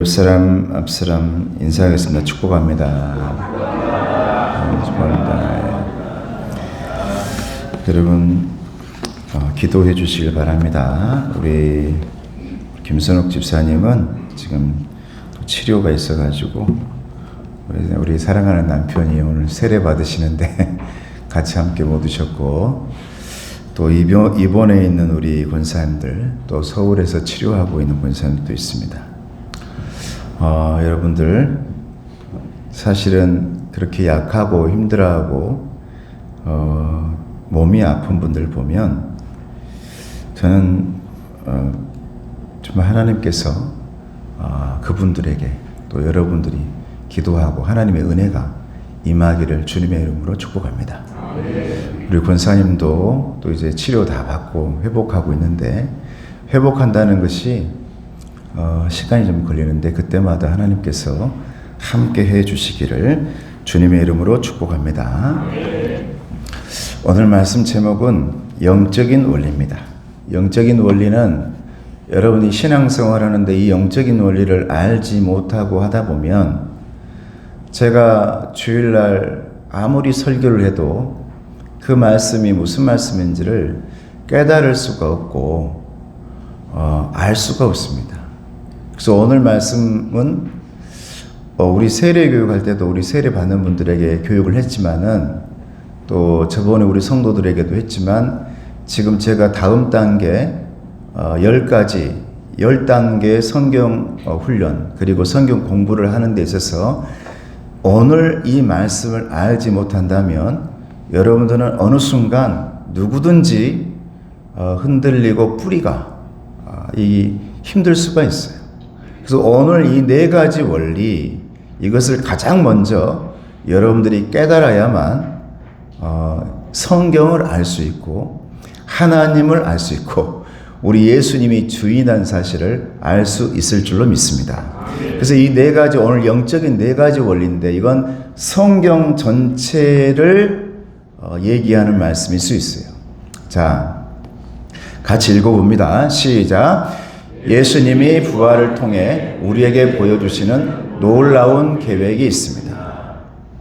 앞사람 인사하겠습니다. 축복합니다. 축복합니다. 여러분 기도해 주시길 바랍니다. 우리 김선옥 집사님은 지금 치료가 있어가지고 우리 사랑하는 남편이 오늘 세례 받으시는데 같이 함께 못 오셨고, 또 입원해 있는 우리 권사님들, 또 서울에서 치료하고 있는 권사님도 있습니다. 여러분들 사실은 그렇게 약하고 힘들어하고 몸이 아픈 분들 보면 저는 정말 하나님께서 그분들에게 또 여러분들이 기도하고 하나님의 은혜가 임하기를 주님의 이름으로 축복합니다. 우리 권사님도 또 이제 치료 다 받고 회복하고 있는데, 회복한다는 것이 시간이 좀 걸리는데 그때마다 하나님께서 함께 해 주시기를 주님의 이름으로 축복합니다. 오늘 말씀 제목은 영적인 원리입니다. 영적인 원리는 여러분이 신앙생활 하는데 이 영적인 원리를 알지 못하고 하다 보면, 제가 주일날 아무리 설교를 해도 그 말씀이 무슨 말씀인지를 깨달을 수가 없고 알 수가 없습니다. 그래서 오늘 말씀은 우리 세례 교육할 때도 우리 세례 받는 분들에게 교육을 했지만은, 또 저번에 우리 성도들에게도 했지만, 지금 제가 다음 단계 10단계 성경 훈련 그리고 성경 공부를 하는 데 있어서 오늘 이 말씀을 알지 못한다면 여러분들은 어느 순간 누구든지 흔들리고 뿌리가 힘들 수가 있어요. 그래서 오늘 이 네 가지 원리, 이것을 가장 먼저 여러분들이 깨달아야만 성경을 알 수 있고 하나님을 알 수 있고 우리 예수님이 주인한 사실을 알 수 있을 줄로 믿습니다. 그래서 이 네 가지, 오늘 영적인 네 가지 원리인데, 이건 성경 전체를 얘기하는 말씀일 수 있어요. 자, 같이 읽어봅니다. 시작. 예수님이 부활을 통해 우리에게 보여주시는 놀라운 계획이 있습니다.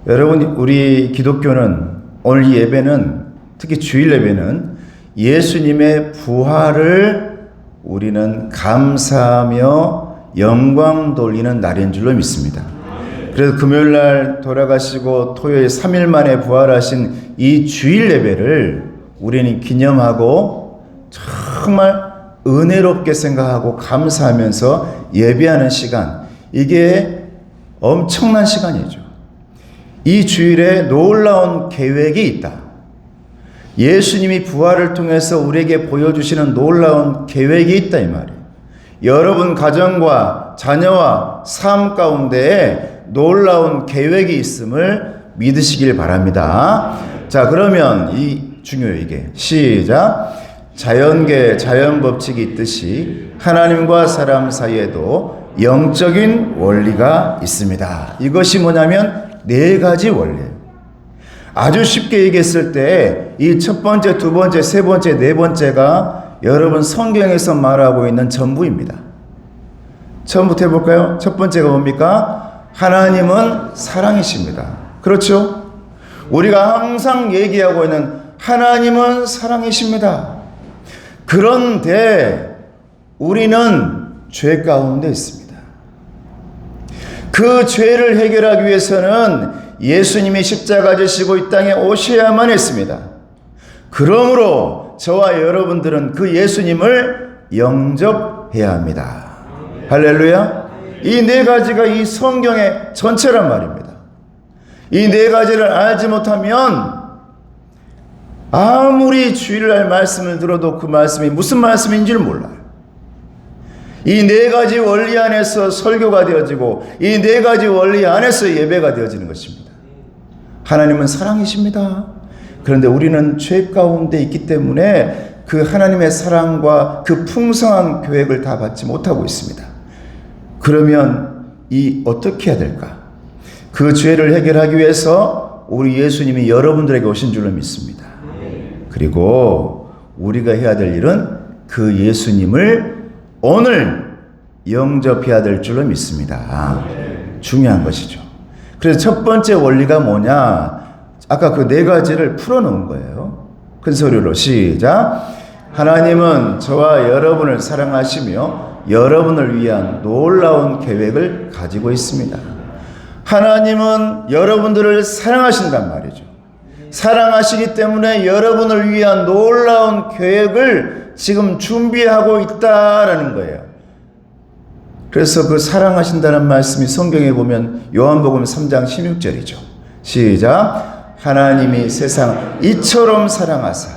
여러분, 우리 기독교는 오늘 이 예배는, 특히 주일 예배는 예수님의 부활을 우리는 감사하며 영광 돌리는 날인 줄로 믿습니다. 그래서 금요일날 돌아가시고 토요일 3일 만에 부활하신 이 주일 예배를 우리는 기념하고 정말 은혜롭게 생각하고 감사하면서 예배하는 시간, 이게 엄청난 시간이죠. 이 주일에 놀라운 계획이 있다. 예수님이 부활을 통해서 우리에게 보여주시는 놀라운 계획이 있다, 이 말이에요. 여러분 가정과 자녀와 삶 가운데에 놀라운 계획이 있음을 믿으시길 바랍니다. 자, 그러면 중요해요, 이게. 시작. 자연계, 자연법칙이 있듯이 하나님과 사람 사이에도 영적인 원리가 있습니다. 이것이 뭐냐면 네 가지 원리예요. 아주 쉽게 얘기했을 때 이 첫 번째, 두 번째, 세 번째, 네 번째가 여러분 성경에서 말하고 있는 전부입니다. 처음부터 해볼까요? 첫 번째가 뭡니까? 하나님은 사랑이십니다. 그렇죠? 우리가 항상 얘기하고 있는 하나님은 사랑이십니다. 그런데 우리는 죄 가운데 있습니다. 그 죄를 해결하기 위해서는 예수님이 십자가 지시고 이 땅에 오셔야만 했습니다. 그러므로 저와 여러분들은 그 예수님을 영접해야 합니다. 할렐루야. 이 네 가지가 이 성경의 전체란 말입니다. 이 네 가지를 알지 못하면 아무리 주일날 말씀을 들어도 그 말씀이 무슨 말씀인지를 몰라요. 이 네 가지 원리 안에서 설교가 되어지고 이 네 가지 원리 안에서 예배가 되어지는 것입니다. 하나님은 사랑이십니다. 그런데 우리는 죄 가운데 있기 때문에 그 하나님의 사랑과 그 풍성한 계획을 다 받지 못하고 있습니다. 그러면 어떻게 해야 될까? 그 죄를 해결하기 위해서 우리 예수님이 여러분들에게 오신 줄로 믿습니다. 그리고 우리가 해야 될 일은 그 예수님을 오늘 영접해야 될 줄로 믿습니다. 중요한 것이죠. 그래서 첫 번째 원리가 뭐냐? 아까 그 네 가지를 풀어놓은 거예요. 큰 소리로 시작. 하나님은 저와 여러분을 사랑하시며 여러분을 위한 놀라운 계획을 가지고 있습니다. 하나님은 여러분들을 사랑하신단 말이죠. 사랑하시기 때문에 여러분을 위한 놀라운 계획을 지금 준비하고 있다라는 거예요. 그래서 그 사랑하신다는 말씀이 성경에 보면 요한복음 3장 16절이죠. 시작. 하나님이 세상 이처럼 사랑하사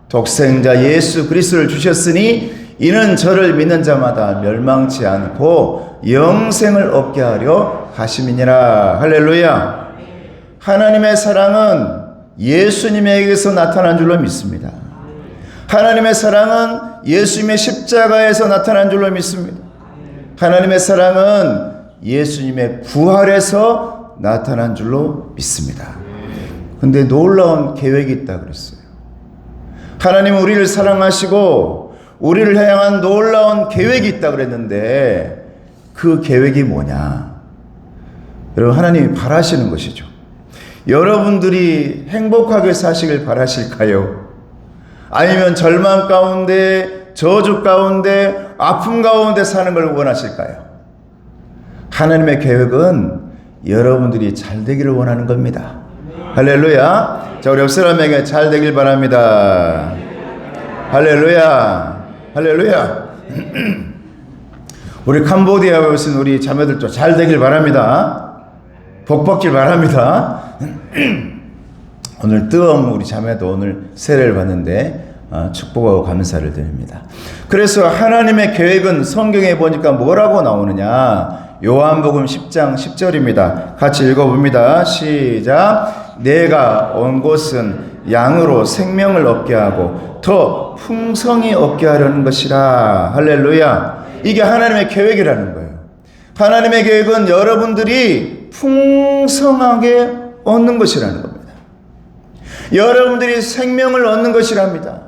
독생자 예수 그리스도를 주셨으니 이는 저를 믿는 자마다 멸망치 않고 영생을 얻게 하려 하심이니라. 할렐루야. 하나님의 사랑은 예수님에게서 나타난 줄로 믿습니다. 하나님의 사랑은 예수님의 십자가에서 나타난 줄로 믿습니다. 하나님의 사랑은 예수님의 부활에서 나타난 줄로 믿습니다. 근데 놀라운 계획이 있다 그랬어요. 하나님은 우리를 사랑하시고 우리를 향한 놀라운 계획이 있다 그랬는데 그 계획이 뭐냐? 여러분, 하나님이 바라시는 것이죠. 여러분들이 행복하게 사시길 바라실까요? 아니면 절망 가운데, 저주 가운데, 아픔 가운데 사는 걸 원하실까요? 하나님의 계획은 여러분들이 잘 되기를 원하는 겁니다. 할렐루야. 자, 우리 옆 사람에게 잘 되길 바랍니다. 할렐루야. 할렐루야. 우리 캄보디아에 오신 우리 자매들도 잘 되길 바랍니다. 복 받길 바랍니다. 오늘 뜨거운 우리 자매도 오늘 세례를 받는데 축복하고 감사를 드립니다. 그래서 하나님의 계획은 성경에 보니까 뭐라고 나오느냐? 요한복음 10장 10절입니다. 같이 읽어봅니다. 시작. 내가 온 곳은 양으로 생명을 얻게 하고 더 풍성히 얻게 하려는 것이라. 할렐루야. 이게 하나님의 계획이라는 거예요. 하나님의 계획은 여러분들이 풍성하게 얻는 것이라는 겁니다. 여러분들이 생명을 얻는 것이랍니다.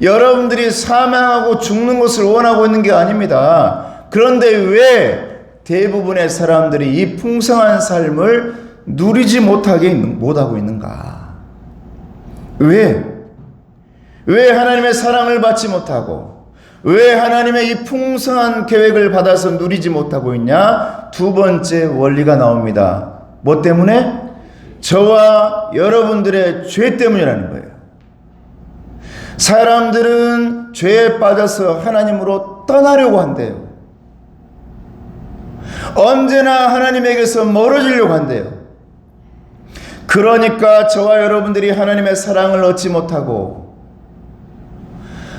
여러분들이 사망하고 죽는 것을 원하고 있는 게 아닙니다. 그런데 왜 대부분의 사람들이 이 풍성한 삶을 누리지 못하고 있는가? 왜 하나님의 사랑을 받지 못하고 왜 하나님의 이 풍성한 계획을 받아서 누리지 못하고 있냐? 두 번째 원리가 나옵니다. 뭐 때문에? 저와 여러분들의 죄 때문이라는 거예요. 사람들은 죄에 빠져서 하나님으로 떠나려고 한대요. 언제나 하나님에게서 멀어지려고 한대요. 그러니까 저와 여러분들이 하나님의 사랑을 얻지 못하고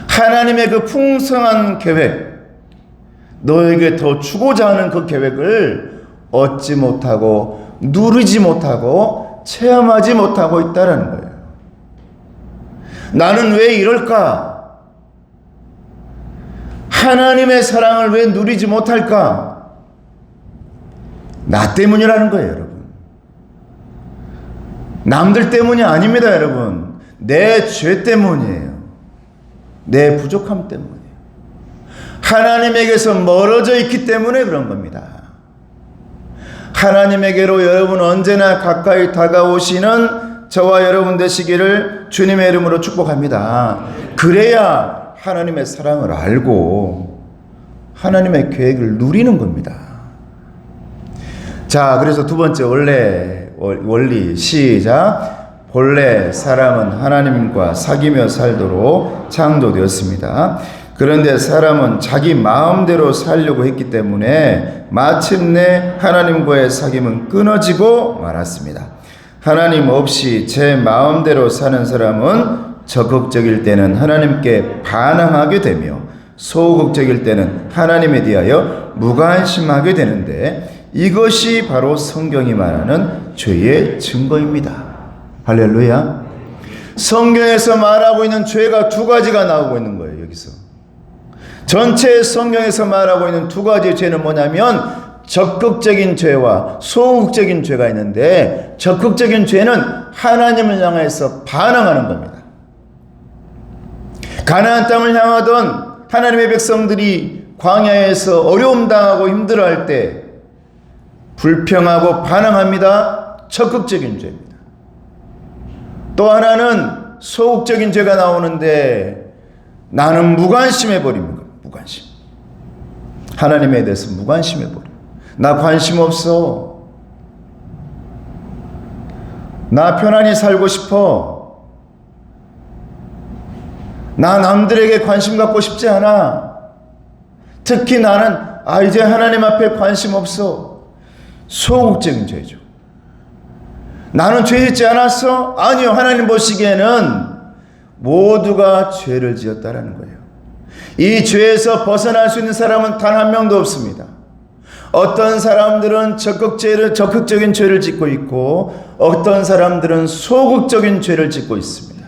하나님의 그 풍성한 계획, 너에게 더 주고자 하는 그 계획을 얻지 못하고 누리지 못하고 체험하지 못하고 있다는 거예요. 나는 왜 이럴까? 하나님의 사랑을 왜 누리지 못할까? 나 때문이라는 거예요, 여러분. 남들 때문이 아닙니다, 여러분. 내 죄 때문이에요. 내 부족함 때문이에요. 하나님에게서 멀어져 있기 때문에 그런 겁니다. 하나님에게로 여러분 언제나 가까이 다가오시는 저와 여러분 되시기를 주님의 이름으로 축복합니다. 그래야 하나님의 사랑을 알고 하나님의 계획을 누리는 겁니다. 자, 그래서 두 번째 원리 시작. 본래 사람은 하나님과 사귀며 살도록 창조되었습니다. 그런데 사람은 자기 마음대로 살려고 했기 때문에 마침내 하나님과의 사귐은 끊어지고 말았습니다. 하나님 없이 제 마음대로 사는 사람은 적극적일 때는 하나님께 반항하게 되며 소극적일 때는 하나님에 대하여 무관심하게 되는데 이것이 바로 성경이 말하는 죄의 증거입니다. 할렐루야. 성경에서 말하고 있는 죄가 두 가지가 나오고 있는 거예요. 여기서 전체 성경에서 말하고 있는 두 가지의 죄는 뭐냐면 적극적인 죄와 소극적인 죄가 있는데 적극적인 죄는 하나님을 향해서 반항하는 겁니다. 가나안 땅을 향하던 하나님의 백성들이 광야에서 어려움 당하고 힘들어할 때 불평하고 반항합니다. 적극적인 죄입니다. 또 하나는 소극적인 죄가 나오는데 나는 무관심해 버립니다. 무관심. 하나님에 대해서 무관심해 버려. 나 관심 없어. 나 편안히 살고 싶어. 나 남들에게 관심 갖고 싶지 않아. 특히 나는 이제 하나님 앞에 관심 없어. 소극적인 죄죠. 나는 죄짓지 않았어? 아니요. 하나님 보시기에는 모두가 죄를 지었다라는 거예요. 이 죄에서 벗어날 수 있는 사람은 단 한 명도 없습니다. 어떤 사람들은 적극적인 죄를 짓고 있고 어떤 사람들은 소극적인 죄를 짓고 있습니다.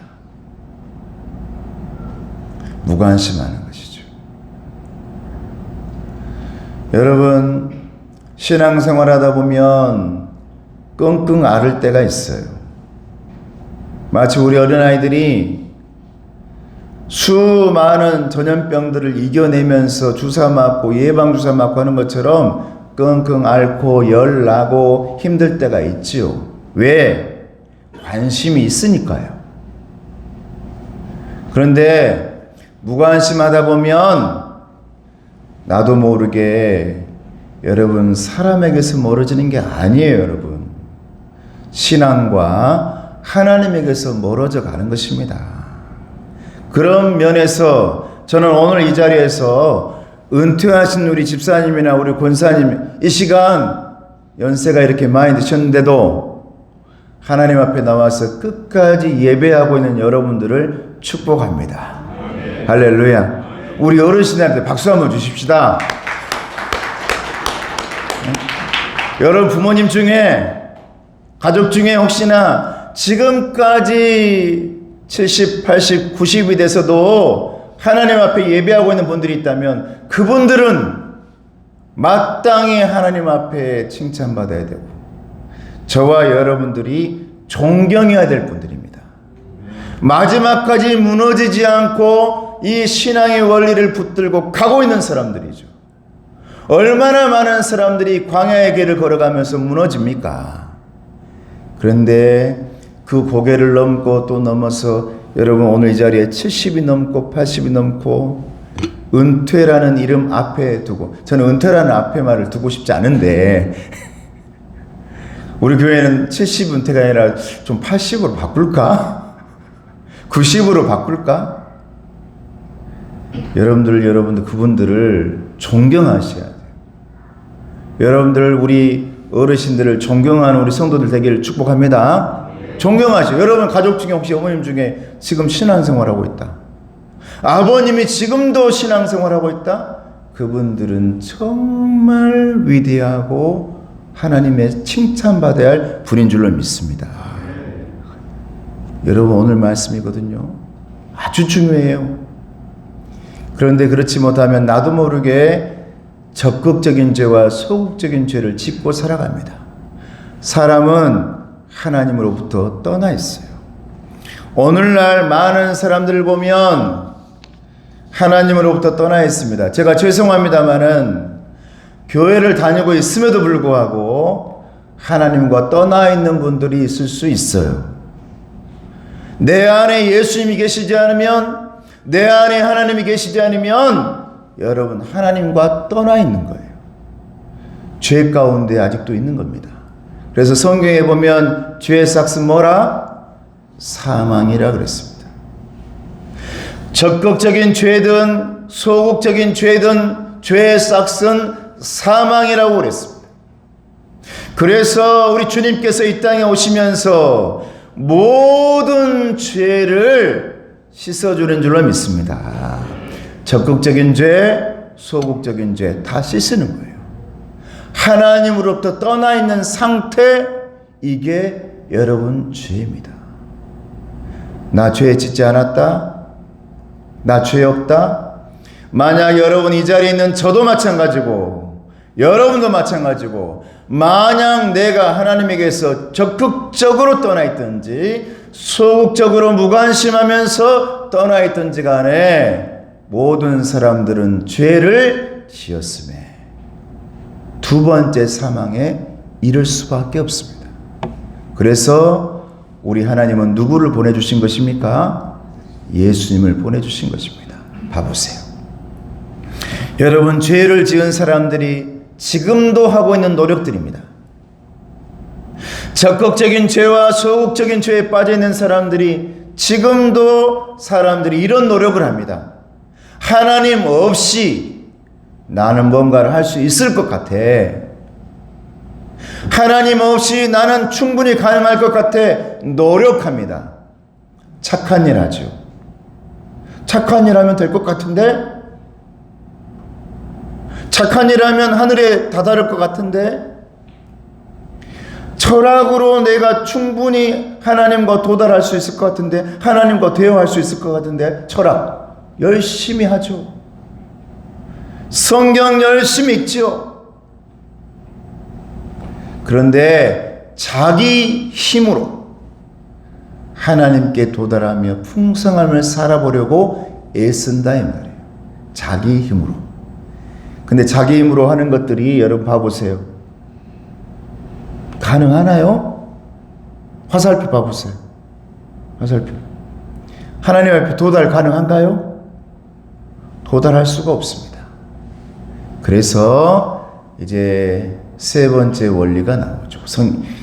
무관심하는 것이죠. 여러분, 신앙생활하다 보면 끙끙 앓을 때가 있어요. 마치 우리 어린아이들이 수많은 전염병들을 이겨내면서 주사 맞고 예방주사 맞고 하는 것처럼 끙끙 앓고 열나고 힘들 때가 있지요. 왜? 관심이 있으니까요. 그런데 무관심하다 보면 나도 모르게 여러분 사람에게서 멀어지는 게 아니에요. 여러분 신앙과 하나님에게서 멀어져 가는 것입니다. 그런 면에서 저는 오늘 이 자리에서 은퇴하신 우리 집사님이나 우리 권사님 이 시간 연세가 이렇게 많이 드셨는데도 하나님 앞에 나와서 끝까지 예배하고 있는 여러분들을 축복합니다. 할렐루야. 우리 어르신들한테 박수 한번 주십시다. 여러분 부모님 중에 가족 중에 혹시나 지금까지 70, 80, 90이 돼서도 하나님 앞에 예배하고 있는 분들이 있다면 그분들은 마땅히 하나님 앞에 칭찬받아야 되고 저와 여러분들이 존경해야 될 분들입니다. 마지막까지 무너지지 않고 이 신앙의 원리를 붙들고 가고 있는 사람들이죠. 얼마나 많은 사람들이 광야의 길을 걸어가면서 무너집니까? 그런데 그 고개를 넘고 또 넘어서 여러분 오늘 이 자리에 70이 넘고 80이 넘고 은퇴라는 이름 앞에 두고 저는 은퇴라는 앞에 말을 두고 싶지 않은데 우리 교회는 70 은퇴가 아니라 좀 80으로 바꿀까? 90으로 바꿀까? 여러분들 그분들을 존경하셔야 돼요. 여러분들 우리 어르신들을 존경하는 우리 성도들 되기를 축복합니다. 존경하시오. 여러분 가족 중에 혹시 어머님 중에 지금 신앙생활하고 있다. 아버님이 지금도 신앙생활하고 있다. 그분들은 정말 위대하고 하나님의 칭찬받아야 할 분인 줄로 믿습니다. 여러분 오늘 말씀이거든요. 아주 중요해요. 그런데 그렇지 못하면 나도 모르게 적극적인 죄와 소극적인 죄를 짓고 살아갑니다. 사람은 하나님으로부터 떠나 있어요. 오늘날 많은 사람들을 보면 하나님으로부터 떠나 있습니다. 제가 죄송합니다마는 교회를 다니고 있음에도 불구하고 하나님과 떠나 있는 분들이 있을 수 있어요. 내 안에 예수님이 계시지 않으면, 내 안에 하나님이 계시지 않으면 여러분 하나님과 떠나 있는 거예요. 죄 가운데 아직도 있는 겁니다. 그래서 성경에 보면 죄의 삭은 뭐라? 사망이라 그랬습니다. 적극적인 죄든 소극적인 죄든 죄의 삭은 사망이라고 그랬습니다. 그래서 우리 주님께서 이 땅에 오시면서 모든 죄를 씻어주는 줄로 믿습니다. 적극적인 죄, 소극적인 죄 다 씻는 거예요. 하나님으로부터 떠나 있는 상태, 이게 여러분 죄입니다. 나 죄 짓지 않았다? 나 죄 없다? 만약 여러분 이 자리에 있는 저도 마찬가지고 여러분도 마찬가지고 만약 내가 하나님에게서 적극적으로 떠나 있든지 소극적으로 무관심하면서 떠나 있든지 간에 모든 사람들은 죄를 지었음에 두 번째 사망에 이를 수밖에 없습니다. 그래서 우리 하나님은 누구를 보내주신 것입니까? 예수님을 보내주신 것입니다. 봐보세요. 여러분, 죄를 지은 사람들이 지금도 하고 있는 노력들입니다. 적극적인 죄와 소극적인 죄에 빠져 있는 사람들이 지금도 사람들이 이런 노력을 합니다. 하나님 없이 나는 뭔가를 할 수 있을 것 같아. 하나님 없이 나는 충분히 가능할 것 같아. 노력합니다. 착한 일 하죠. 착한 일 하면 될 것 같은데? 착한 일 하면 하늘에 다다를 것 같은데? 철학으로 내가 충분히 하나님과 도달할 수 있을 것 같은데, 하나님과 대화할 수 있을 것 같은데, 철학 열심히 하죠. 성경 열심히 읽죠. 그런데 자기 힘으로 하나님께 도달하며 풍성함을 살아보려고 애쓴다 이 말이에요. 자기 힘으로. 근데 자기 힘으로 하는 것들이 여러분 봐보세요. 가능하나요? 화살표 봐보세요. 화살표. 하나님 앞에 도달 가능한가요? 도달할 수가 없습니다. 그래서 이제 세 번째 원리가 나오죠.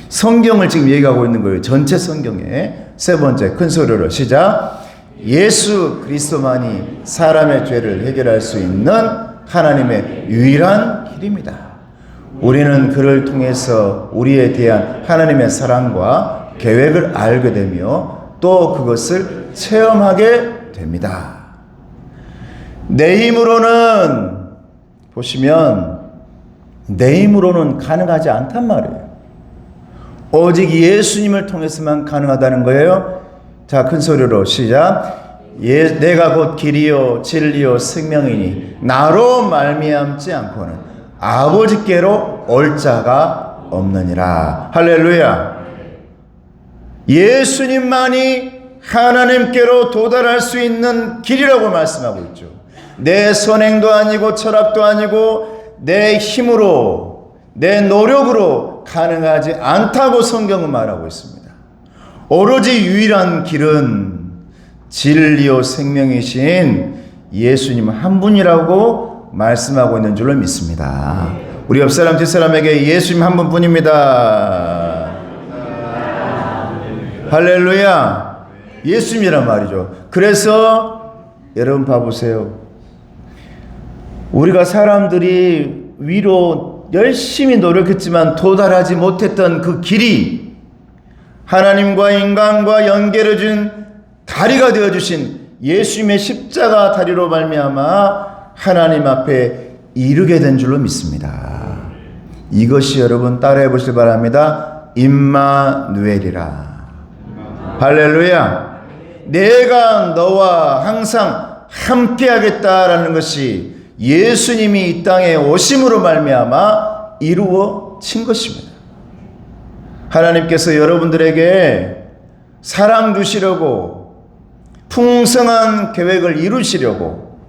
성경을 지금 얘기하고 있는 거예요. 전체 성경에 세 번째 큰 소리로 시작. 예수 그리스도만이 사람의 죄를 해결할 수 있는 하나님의 유일한 길입니다. 우리는 그를 통해서 우리에 대한 하나님의 사랑과 계획을 알게 되며 또 그것을 체험하게 됩니다. 내 힘으로는 보시면 내 힘으로는 가능하지 않단 말이에요. 오직 예수님을 통해서만 가능하다는 거예요. 자, 큰 소리로 시작. 내가 곧 길이요 진리요 생명이니 나로 말미암지 않고는 아버지께로 올 자가 없느니라. 할렐루야. 예수님만이 하나님께로 도달할 수 있는 길이라고 말씀하고 있죠. 내 선행도 아니고 철학도 아니고 내 힘으로 내 노력으로 가능하지 않다고 성경은 말하고 있습니다. 오로지 유일한 길은 진리요 생명이신 예수님 한 분이라고 말씀하고 있는 줄로 믿습니다. 우리 옆 사람 뒷사람에게 예수님 한 분뿐입니다. 할렐루야. 예수님이란 말이죠. 그래서 여러분 봐보세요. 우리가 사람들이 위로 열심히 노력했지만 도달하지 못했던 그 길이 하나님과 인간과 연결해준 다리가 되어주신 예수님의 십자가 다리로 말미암아 하나님 앞에 이르게 된 줄로 믿습니다. 이것이 여러분 따라해 보시기 바랍니다. 임마누엘이라. 할렐루야. 내가 너와 항상 함께 하겠다라는 것이 예수님이 이 땅에 오심으로 말미암아 이루어진 것입니다. 하나님께서 여러분들에게 사랑 주시려고 풍성한 계획을 이루시려고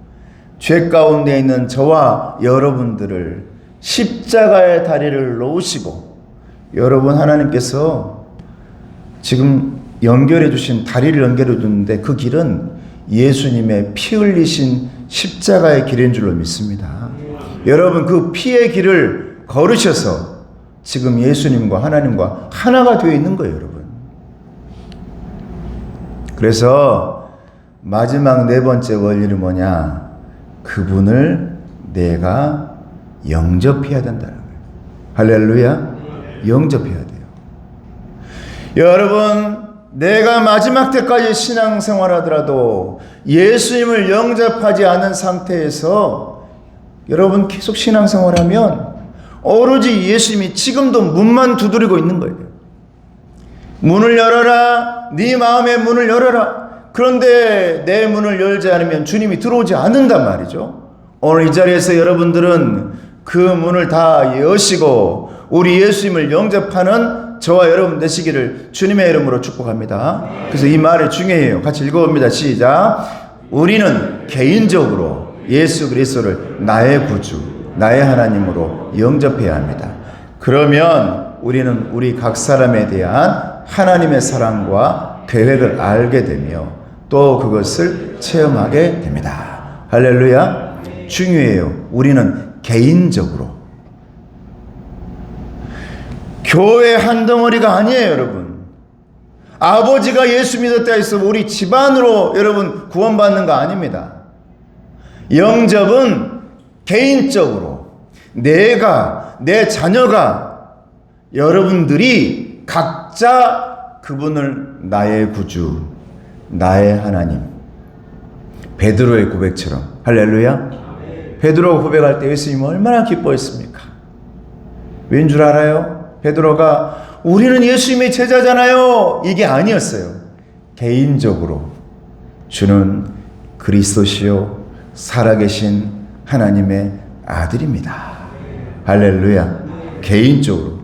죄 가운데 있는 저와 여러분들을 십자가의 다리를 놓으시고 여러분 하나님께서 지금 연결해 주신 다리를 연결해 줬는데 그 길은 예수님의 피 흘리신 십자가의 길인 줄로 믿습니다. 여러분 그 피의 길을 걸으셔서 지금 예수님과 하나님과 하나가 되어 있는 거예요, 여러분. 그래서 마지막 네 번째 원리는 뭐냐? 그분을 내가 영접해야 된다는 거예요. 할렐루야. 영접해야 돼요. 여러분 내가 마지막 때까지 신앙생활하더라도 예수님을 영접하지 않은 상태에서 여러분 계속 신앙생활하면 오로지 예수님이 지금도 문만 두드리고 있는 거예요. 문을 열어라. 네 마음의 문을 열어라. 그런데 내 문을 열지 않으면 주님이 들어오지 않는단 말이죠. 오늘 이 자리에서 여러분들은 그 문을 다 여시고 우리 예수님을 영접하는 저와 여러분 되시기를 주님의 이름으로 축복합니다. 그래서 이 말이 중요해요. 같이 읽어봅니다. 시작. 우리는 개인적으로 예수 그리스도를 나의 구주, 나의 하나님으로 영접해야 합니다. 그러면 우리는 우리 각 사람에 대한 하나님의 사랑과 계획을 알게 되며 또 그것을 체험하게 됩니다. 할렐루야. 중요해요. 우리는 개인적으로. 교회 한 덩어리가 아니에요, 여러분. 아버지가 예수 믿었다 해서 우리 집안으로 여러분 구원받는 거 아닙니다. 영접은 개인적으로 내가, 내 자녀가, 여러분들이 각자 그분을 나의 구주, 나의 하나님. 베드로의 고백처럼. 할렐루야. 베드로가 고백할 때 예수님이 얼마나 기뻐했습니까? 왠 줄 알아요? 베드로가 우리는 예수님의 제자잖아요. 이게 아니었어요. 개인적으로 주는 그리스도시요 살아계신 하나님의 아들입니다. 할렐루야. 개인적으로.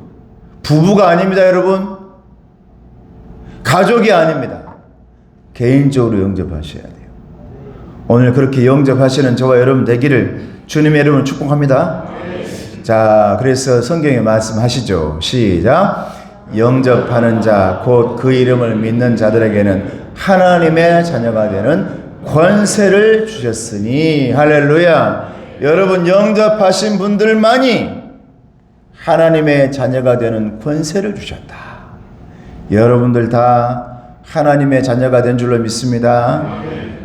부부가 아닙니다, 여러분. 가족이 아닙니다. 개인적으로 영접하셔야 돼요. 오늘 그렇게 영접하시는 저와 여러분 되기를 주님의 이름으로 축복합니다. 자, 그래서 성경에 말씀하시죠. 시작. 영접하는 자, 곧 그 이름을 믿는 자들에게는 하나님의 자녀가 되는 권세를 주셨으니. 할렐루야. 여러분 영접하신 분들만이 하나님의 자녀가 되는 권세를 주셨다. 여러분들 다 하나님의 자녀가 된 줄로 믿습니다.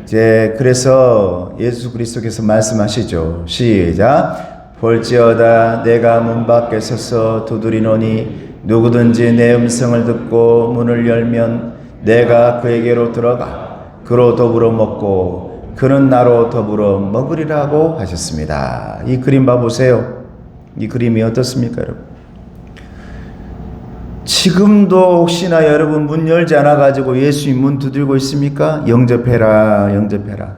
이제 그래서 예수 그리스도께서 말씀하시죠. 시작. 볼지어다 내가 문 밖에 서서 두드리노니 누구든지 내 음성을 듣고 문을 열면 내가 그에게로 들어가 그로 더불어 먹고 그는 나로 더불어 먹으리라고 하셨습니다. 이 그림 봐보세요. 이 그림이 어떻습니까, 여러분? 지금도 혹시나 여러분 문 열지 않아 가지고 예수님 문 두들고 있습니까? 영접해라, 영접해라.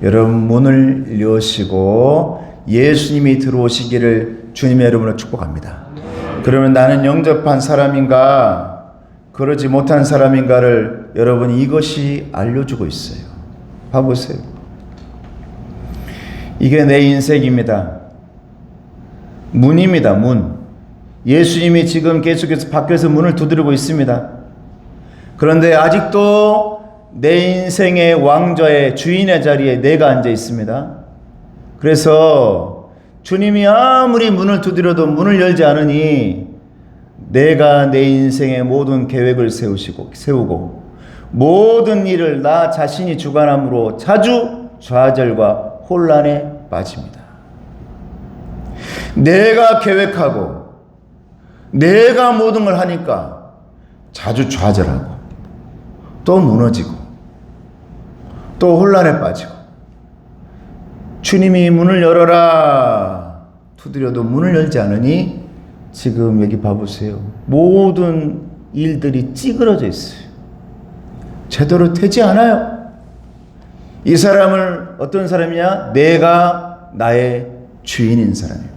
여러분 문을 여시고 예수님이 들어오시기를 주님의 이름으로 축복합니다. 그러면 나는 영접한 사람인가 그러지 못한 사람인가를 여러분 이것이 알려주고 있어요. 봐보세요. 이게 내 인생입니다. 문입니다. 문. 예수님이 지금 계속해서 밖에서 문을 두드리고 있습니다. 그런데 아직도 내 인생의 왕좌의 주인의 자리에 내가 앉아 있습니다. 그래서 주님이 아무리 문을 두드려도 문을 열지 않으니 내가 내 인생의 모든 계획을 세우고 모든 일을 나 자신이 주관함으로 자주 좌절과 혼란에 빠집니다. 내가 계획하고 내가 모든 걸 하니까 자주 좌절하고 또 무너지고 또 혼란에 빠지고 주님이 문을 열어라 두드려도 문을 열지 않으니 지금 여기 봐보세요. 모든 일들이 찌그러져 있어요. 제대로 되지 않아요. 이 사람을 어떤 사람이냐? 내가 나의 주인인 사람입니다.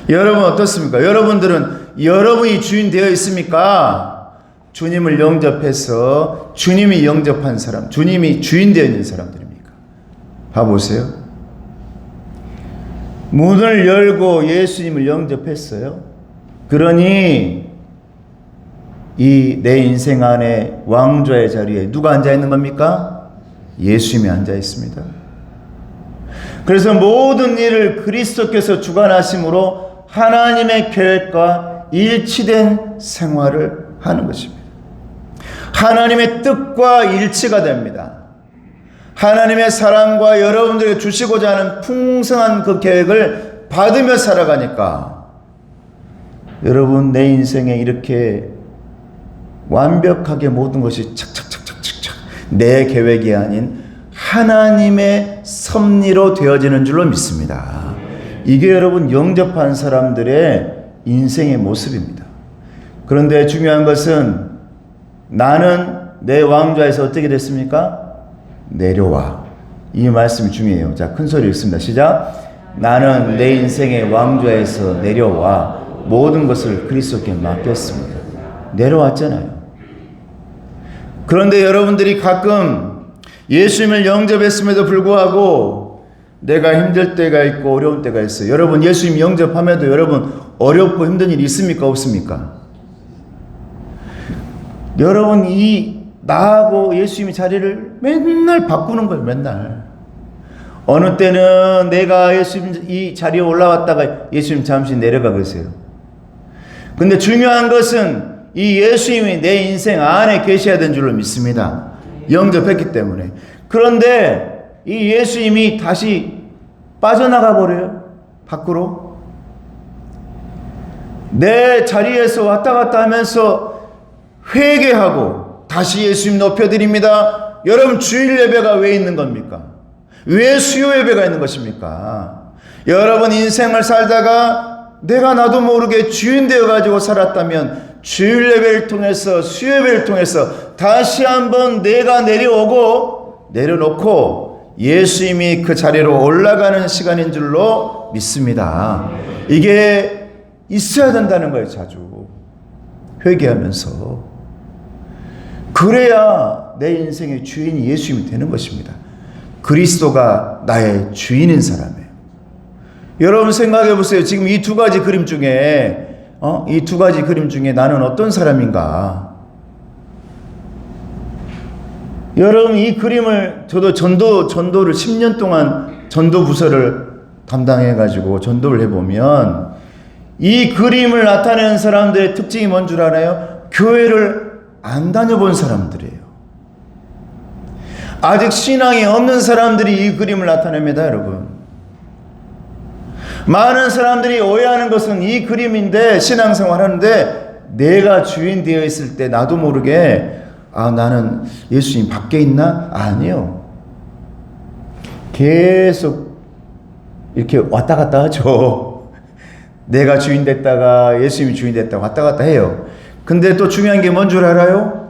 여러분 어떻습니까? 여러분들은 여러분이 주인 되어 있습니까? 주님을 영접해서 주님이 영접한 사람, 주님이 주인 되어 있는 사람들입니까? 봐보세요. 문을 열고 예수님을 영접했어요. 그러니 이 내 인생 안에 왕좌의 자리에 누가 앉아 있는 겁니까? 예수님이 앉아 있습니다. 그래서 모든 일을 그리스도께서 주관하심으로 하나님의 계획과 일치된 생활을 하는 것입니다. 하나님의 뜻과 일치가 됩니다. 하나님의 사랑과 여러분들에게 주시고자 하는 풍성한 그 계획을 받으며 살아가니까 여러분 내 인생에 이렇게 완벽하게 모든 것이 착착착착착착 내 계획이 아닌 하나님의 섭리로 되어지는 줄로 믿습니다. 이게 여러분 영접한 사람들의 인생의 모습입니다. 그런데 중요한 것은 나는 내 왕좌에서 어떻게 됐습니까? 내려와. 이 말씀이 중요해요. 자, 큰 소리 읽습니다. 시작. 나는 내 인생의 왕좌에서 내려와 모든 것을 그리스도께 맡겼습니다. 내려왔잖아요. 그런데 여러분들이 가끔 예수님을 영접했음에도 불구하고 내가 힘들 때가 있고 어려운 때가 있어요. 여러분 예수님 영접하면도 여러분 어렵고 힘든 일이 있습니까? 없습니까? 여러분 나하고 예수님의 자리를 맨날 바꾸는 거예요. 맨날. 어느 때는 내가 예수님 이 자리에 올라왔다가 예수님 잠시 내려가 계세요. 근데 중요한 것은 이 예수님이 내 인생 안에 계셔야 되는 줄로 믿습니다. 영접했기 때문에. 그런데 이 예수님이 다시 빠져나가 버려요. 밖으로. 내 자리에서 왔다 갔다 하면서 회개하고 다시 예수님 높여드립니다. 여러분 주일 예배가 왜 있는 겁니까? 왜 수요 예배가 있는 것입니까? 여러분 인생을 살다가 내가 나도 모르게 주인 되어가지고 살았다면 주일 예배를 통해서 수요 예배를 통해서 다시 한번 내가 내려놓고 예수님이 그 자리로 올라가는 시간인 줄로 믿습니다. 이게 있어야 된다는 거예요. 자주 회개하면서. 그래야 내 인생의 주인이 예수님이 되는 것입니다. 그리스도가 나의 주인인 사람이에요. 여러분 생각해 보세요. 지금 이 두 가지 그림 중에 나는 어떤 사람인가? 여러분 이 그림을 저도 전도를 10년 동안 전도 부서를 담당해 가지고 전도를 해보면 이 그림을 나타내는 사람들의 특징이 뭔 줄 알아요? 교회를 안 다녀본 사람들이에요. 아직 신앙이 없는 사람들이 이 그림을 나타냅니다, 여러분. 많은 사람들이 오해하는 것은 이 그림인데 신앙생활 하는데 내가 주인 되어 있을 때 나도 모르게 나는 예수님 밖에 있나? 아니요. 계속 이렇게 왔다 갔다 하죠. 내가 주인 됐다가 예수님이 주인 됐다가 왔다 갔다 해요. 근데 또 중요한 게 뭔 줄 알아요?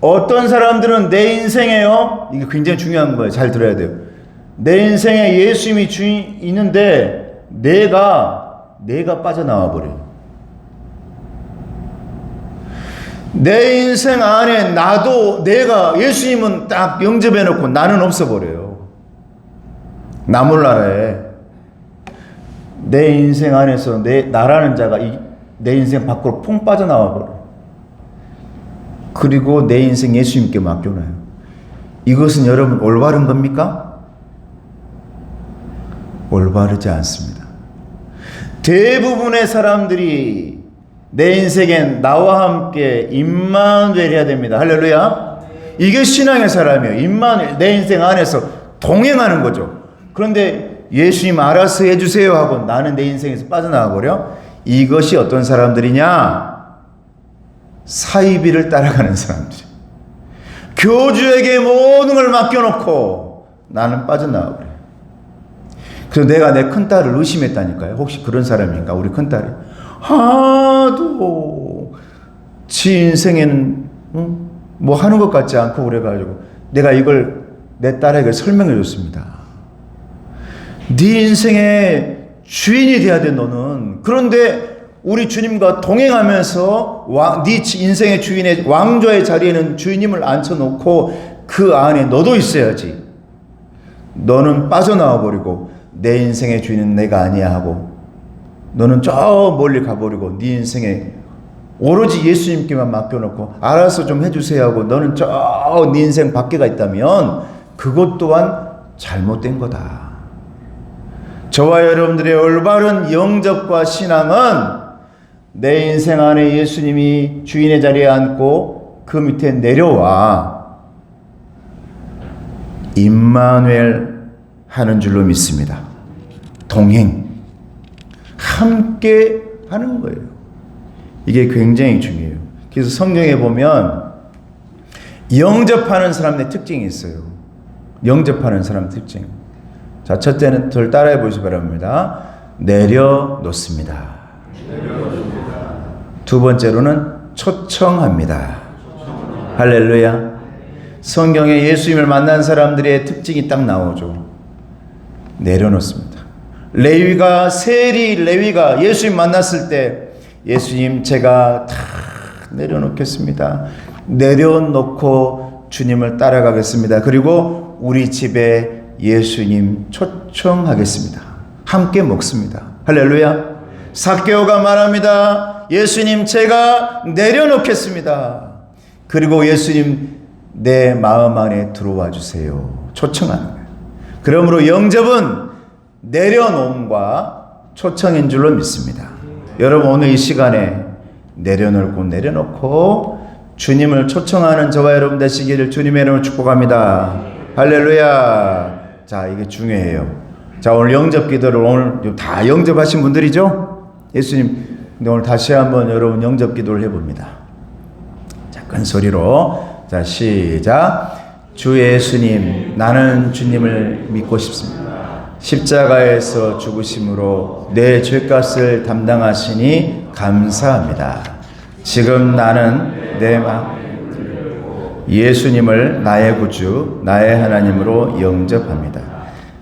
어떤 사람들은 내 인생에요. 이게 굉장히 중요한 거예요. 잘 들어야 돼요. 내 인생에 예수님이 주인 있는데 내가 빠져나와 버려요. 내 인생 안에 내가 예수님은 딱 영접해 놓고 나는 없어 버려요. 나 몰라래. 내 인생 안에서 나라는 자가 내 인생 밖으로 퐁 빠져나와 버려. 그리고 내 인생 예수님께 맡겨놔요. 이것은 여러분 올바른 겁니까? 올바르지 않습니다. 대부분의 사람들이 내 인생엔 나와 함께 임마누엘 해야 됩니다. 할렐루야. 이게 신앙의 사람이에요. 임마누엘, 내 인생 안에서 동행하는 거죠. 그런데 예수님 알아서 해주세요 하고 나는 내 인생에서 빠져나가 버려. 이것이 어떤 사람들이냐? 사이비를 따라가는 사람들. 교주에게 모든 걸 맡겨놓고 나는 빠져나와 버려. 그래서 내가 내 큰딸을 의심했다니까요. 혹시 그런 사람인가? 우리 큰딸이 하도 지 인생에는 뭐 하는 것 같지 않고 그래가지고 내가 이걸 내 딸에게 설명해 줬습니다. 네 인생의 주인이 돼야 돼 너는. 그런데 우리 주님과 동행하면서 네 인생의 주인의 왕좌의 자리에는 주님을 앉혀놓고 그 안에 너도 있어야지. 너는 빠져나와 버리고 내 인생의 주인은 내가 아니야 하고 너는 저 멀리 가버리고 네 인생에 오로지 예수님께만 맡겨놓고 알아서 좀 해주세요 하고 너는 저 네 인생 밖에가 있다면 그것 또한 잘못된 거다. 저와 여러분들의 올바른 영접과 신앙은 내 인생 안에 예수님이 주인의 자리에 앉고 그 밑에 내려와 임마누엘 하는 줄로 믿습니다. 동행, 함께 하는 거예요. 이게 굉장히 중요해요. 그래서 성경에 보면 영접하는 사람의 특징이 있어요. 영접하는 사람 특징. 자, 첫째는 저를 따라해 보시기 바랍니다. 내려놓습니다. 두 번째로는 초청합니다. 할렐루야. 성경에 예수님을 만난 사람들의 특징이 딱 나오죠. 내려놓습니다. 레위가 예수님 만났을 때 예수님 제가 다 내려놓겠습니다. 내려놓고 주님을 따라가겠습니다. 그리고 우리 집에 예수님 초청하겠습니다. 함께 먹습니다. 할렐루야. 삭개오가 말합니다. 예수님, 제가 내려놓겠습니다. 그리고 예수님, 내 마음 안에 들어와 주세요. 초청하는 거예요. 그러므로 영접은 내려놓음과 초청인 줄로 믿습니다. 여러분, 오늘 이 시간에 내려놓고 주님을 초청하는 저와 여러분 되시기를 주님의 이름으로 축복합니다. 할렐루야. 자, 이게 중요해요. 자, 오늘 영접 기도를 오늘 다 영접하신 분들이죠? 예수님, 근데 오늘 다시 한번 여러분 영접 기도를 해봅니다. 자, 큰 소리로. 자, 시작. 주 예수님, 나는 주님을 믿고 싶습니다. 십자가에서 죽으심으로 내 죄값을 담당하시니 감사합니다. 지금 나는 내 마음 예수님을 나의 구주, 나의 하나님으로 영접합니다.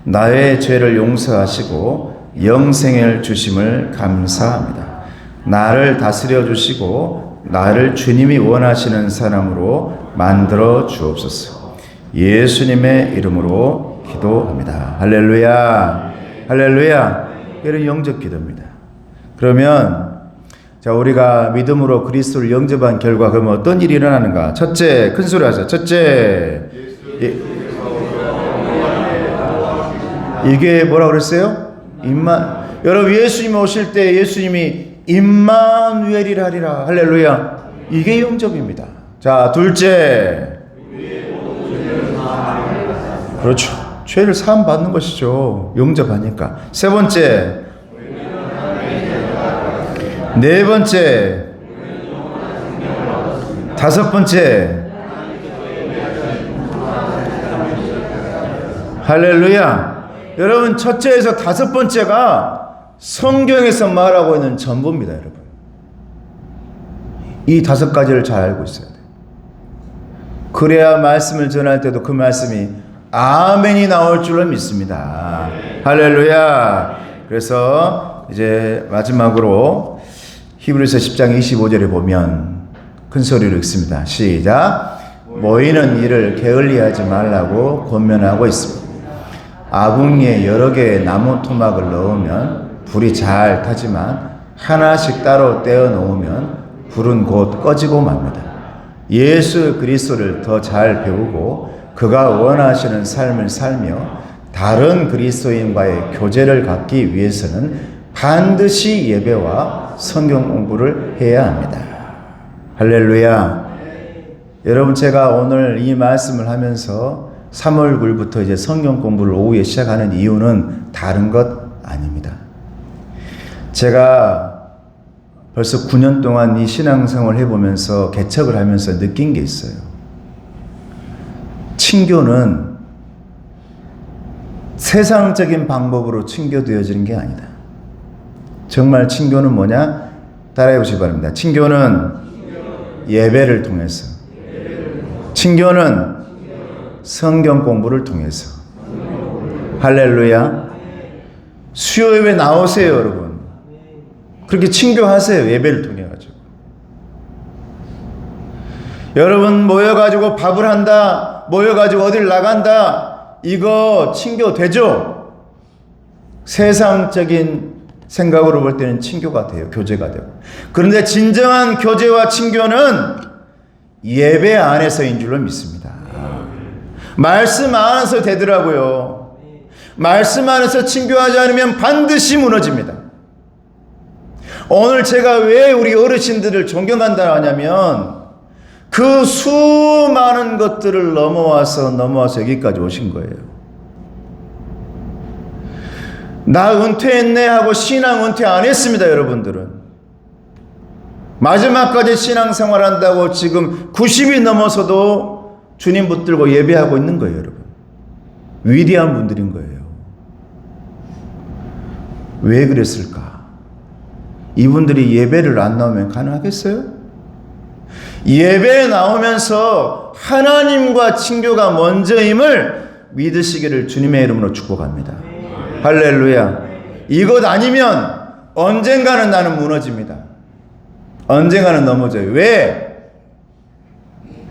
나의 죄를 용서하시고 영생을 주심을 감사합니다. 나를 다스려 주시고 나를 주님이 원하시는 사람으로 만들어 주옵소서. 예수님의 이름으로 기도합니다. 할렐루야. 할렐루야. 이런 영접 기도입니다. 그러면 자, 우리가 믿음으로 그리스도를 영접한 결과 그러면 어떤 일이 일어나는가? 첫째, 큰 소리 하세요. 첫째, 이게 뭐라 그랬어요? 여러분, 예수님이 오실 때 예수님이 임마누엘이라 하리라. 할렐루야. 이게 영접입니다. 자, 둘째, 그렇죠. 죄를 사함 받는 것이죠. 영접하니까. 세 번째, 네 번째, 다섯 번째, 할렐루야. 여러분, 첫째에서 다섯 번째가 성경에서 말하고 있는 전부입니다, 여러분. 이 다섯 가지를 잘 알고 있어야 돼요. 그래야 말씀을 전할 때도 그 말씀이 아멘이 나올 줄로 믿습니다. 할렐루야. 그래서 이제 마지막으로 히브리서 10장 25절에 보면 큰 소리로 읽습니다. 시작. 모이는 일을 게을리하지 말라고 권면하고 있습니다. 아궁이에 여러 개의 나무 토막을 넣으면 불이 잘 타지만 하나씩 따로 떼어 놓으면 불은 곧 꺼지고 맙니다. 예수 그리스도를 더 잘 배우고 그가 원하시는 삶을 살며 다른 그리스도인과의 교제를 갖기 위해서는 반드시 예배와 성경 공부를 해야 합니다. 할렐루야. 여러분, 제가 오늘 이 말씀을 하면서 3월 9일부터 이제 성경 공부를 오후에 시작하는 이유는 다른 것 아닙니다. 제가 벌써 9년 동안 이 신앙생활을 해보면서 개척을 하면서 느낀 게 있어요. 친교는 세상적인 방법으로 친교되어지는 게 아니다. 정말 친교는 뭐냐? 따라해 보시기 바랍니다. 친교는 예배를 통해서, 친교는 성경 공부를 통해서. 할렐루야. 수요 예배 나오세요, 여러분. 그렇게 친교하세요, 예배를 통해 가지고. 여러분 모여가지고 밥을 한다, 모여가지고 어딜 나간다, 이거 친교 되죠? 세상적인 생각으로 볼 때는 친교가 돼요. 교제가 되고. 그런데 진정한 교제와 친교는 예배 안에서인 줄로 믿습니다. 말씀 안에서 되더라고요. 말씀 안에서 친교하지 않으면 반드시 무너집니다. 오늘 제가 왜 우리 어르신들을 존경한다 하냐면 그 수많은 것들을 넘어와서 여기까지 오신 거예요. 나 은퇴했네 하고 신앙 은퇴 안 했습니다, 여러분들은. 마지막까지 신앙생활 한다고 지금 90이 넘어서도 주님 붙들고 예배하고 있는 거예요, 여러분. 위대한 분들인 거예요. 왜 그랬을까? 이분들이 예배를 안 나오면 가능하겠어요? 예배에 나오면서 하나님과 친교가 먼저임을 믿으시기를 주님의 이름으로 축복합니다. 할렐루야. 이것 아니면 언젠가는 나는 무너집니다. 언젠가는 넘어져요. 왜?